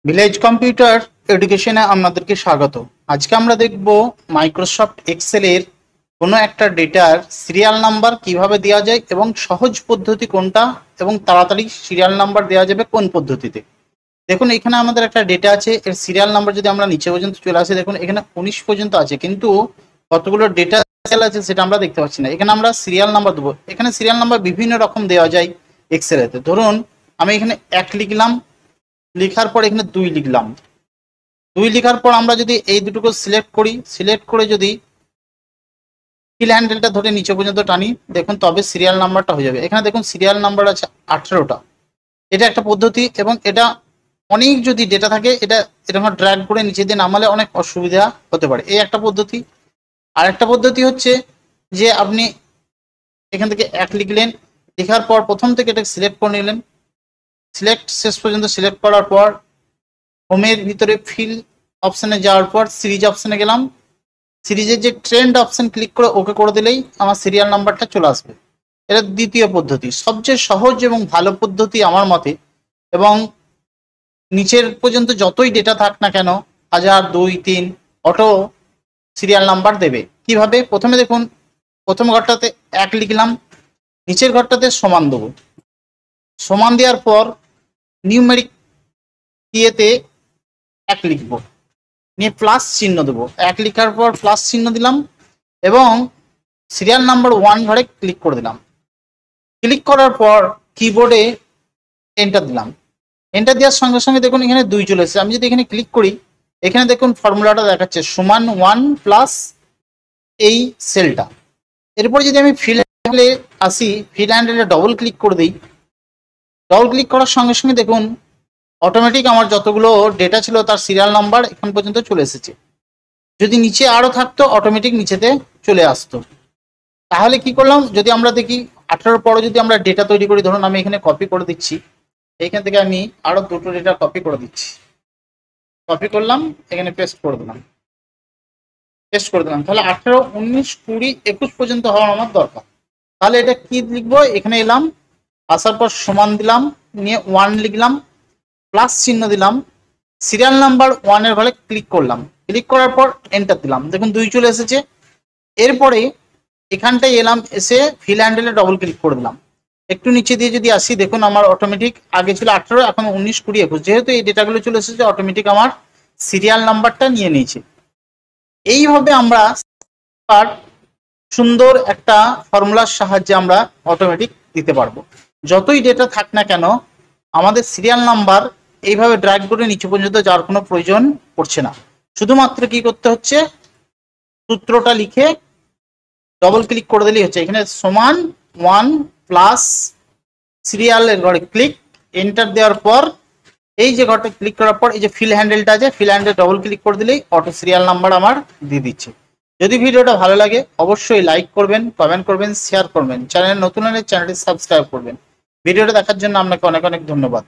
Village computer এডুকেশনে আপনাদেরকে স্বাগত। আজকে আমরা দেখব মাইক্রোসফট এক্সেলের কোনো একটা ডেটার সিরিয়াল নাম্বার কিভাবে দেওয়া যায় এবং সহজ পদ্ধতি কোনটা এবং তাড়াতাড়ি সিরিয়াল নাম্বার দেওয়া যাবে কোন পদ্ধতিতে। দেখুন এখানে আমাদের একটা ডেটা আছে, এর সিরিয়াল নাম্বার যদি আমরা নিচে পর্যন্ত চলে আসি, দেখুন এখানে 19 পর্যন্ত আছে, কিন্তু কতগুলো ডেটা আছে সেটা আমরা দেখতে পাচ্ছি না। এখানে আমরা সিরিয়াল নাম্বার দেবো। এখানে সিরিয়াল নাম্বার বিভিন্ন রকম দেওয়া যায় এক্সেলেতে। ধরুন আমি এখানে 1 লিখলাম, লিখার পর এখানে 2 লিখলাম। 2 লিখার পর আমরা যদি এই দুটোকে সিলেক্ট করি, সিলেক্ট করে যদি ফিল হ্যান্ডেলটা ধরে নিচে পর্যন্ত টানি, দেখুন তবে সিরিয়াল নাম্বারটা হয়ে যাবে। এখানে দেখুন সিরিয়াল নাম্বার আছে 18টা। এটা একটা পদ্ধতি, এবং এটা অনেক যদি ডেটা থাকে এটা এরকম ড্র্যাগ করে নিচে দিয়ে নামালে অনেক অসুবিধা হতে পারে। এই একটা পদ্ধতি। আর একটা পদ্ধতি হচ্ছে যে আপনি এখান থেকে 1 লিখলেন, লেখার পর প্রথম থেকে এটা সিলেক্ট করে নিলেন, সিলেক্ট শেষ পর্যন্ত সিলেক্ট করার পর হোমের ভিতরে ফিল অপশানে যাওয়ার পর সিরিজ অপশানে গেলাম, সিরিজের যে ট্রেন্ড অপশান ক্লিক করে ওকে করে দিলেই আমার সিরিয়াল নাম্বারটা চলে আসবে। এটা দ্বিতীয় পদ্ধতি, সবচেয়ে সহজ এবং ভালো পদ্ধতি আমার মতে। এবং নিচের পর্যন্ত যতই ডেটা থাক না কেন 1000, 2, 3 অটো সিরিয়াল নাম্বার দেবে। কিভাবে? প্রথমে দেখুন প্রথম ঘরটাতে 1 লিখলাম, নিচের ঘরটাতে সমান দেবো। সমান দেওয়ার পর নিউমেরিক কিয়েতে 1 লিখব, নিয়ে প্লাস চিহ্ন দেবো। 1 লিখার পর প্লাস চিহ্ন দিলাম এবং সিরিয়াল নাম্বার 1 ঘরে ক্লিক করে দিলাম। ক্লিক করার পর কিবোর্ডে এন্টার দিলাম। এন্টার দেওয়ার সঙ্গে সঙ্গে দেখুন এখানে 2 চলে এসেছে। আমি যদি এখানে ক্লিক করি, এখানে দেখুন ফর্মুলাটা দেখাচ্ছে সমান 1 প্লাস এই সেলটা। এরপর যদি আমি ফিল হ্যান্ডেলে আসি, ফিল হ্যান্ডেলে ডবল ক্লিক করে দিই, ডবল ক্লিক করার সঙ্গে সঙ্গে দেখুন অটোমেটিক আমার যতগুলো ডেটা ছিল তার সিরিয়াল নাম্বার এখন পর্যন্ত চলে এসেছে। যদি নিচে আরও থাকতো অটোমেটিক নিচেতে চলে আসতো। তাহলে কি করলাম, যদি আমরা দেখি 18 পরে যদি আমরা ডেটা তৈরি করি, ধরুন আমি এখানে কপি করে দিচ্ছি, এইখান থেকে আমি আরও 2টো ডেটা কপি করে দিচ্ছি। কপি করলাম, এখানে পেস্ট করে দিলাম, পেস্ট করে দিলাম। তাহলে 18, 19, 20, 21 পর্যন্ত হওয়ার আমার দরকার। তাহলে এটা কি লিখবো, এখানে এলাম, আসার পর সমান দিলাম, নিয়ে 1 লিখলাম, প্লাস চিহ্ন দিলাম, সিরিয়াল নাম্বার 1 এর ঘরে ক্লিক করলাম। ক্লিক করার পর এন্টার দিলাম, দেখুন 2 চলে এসেছে। এরপরে এখানটায় এলাম, এসে ফিল হ্যান্ডেলে ডবল ক্লিক করে দিলাম। একটু নিচে দিয়ে যদি আসি, দেখুন আমার অটোমেটিক আগে ছিল 18, এখন 19, 20, 21, যেহেতু এই ডেটাগুলো চলে এসেছে অটোমেটিক আমার সিরিয়াল নাম্বারটা নিয়ে নিয়েছে। এইভাবে আমরা সুন্দর একটা ফর্মুলার সাহায্যে আমরা অটোমেটিক দিতে পারবো। যতই ডেটা থাক না কেন আমাদের সিরিয়াল নাম্বার এইভাবে ড্র্যাগ করে নিচে পর্যন্ত যাওয়ার কোনো প্রয়োজন পড়ছে না। শুধুমাত্র কি করতে হচ্ছে, সূত্রটা লিখে ডবল ক্লিক করে দিলেই হচ্ছে। এখানে সমান 1 প্লাস সিরিয়ালের ঘরে ক্লিক, এন্টার দেওয়ার পর এই যে ঘরটা ক্লিক করার পর এই যে ফিল হ্যান্ডেলটা আছে, ফিল হ্যান্ডেল ডবল ক্লিক করে দিলেই অটো সিরিয়াল নাম্বার আমার দিয়ে দিচ্ছে। যদি ভিডিওটা ভালো লাগে অবশ্যই লাইক করবেন, কমেন্ট করবেন, শেয়ার করবেন। চ্যানেল নতুন হলে চ্যানেলটি সাবস্ক্রাইব করবেন। ভিডিওটা দেখার জন্য আপনাকে অনেক অনেক ধন্যবাদ।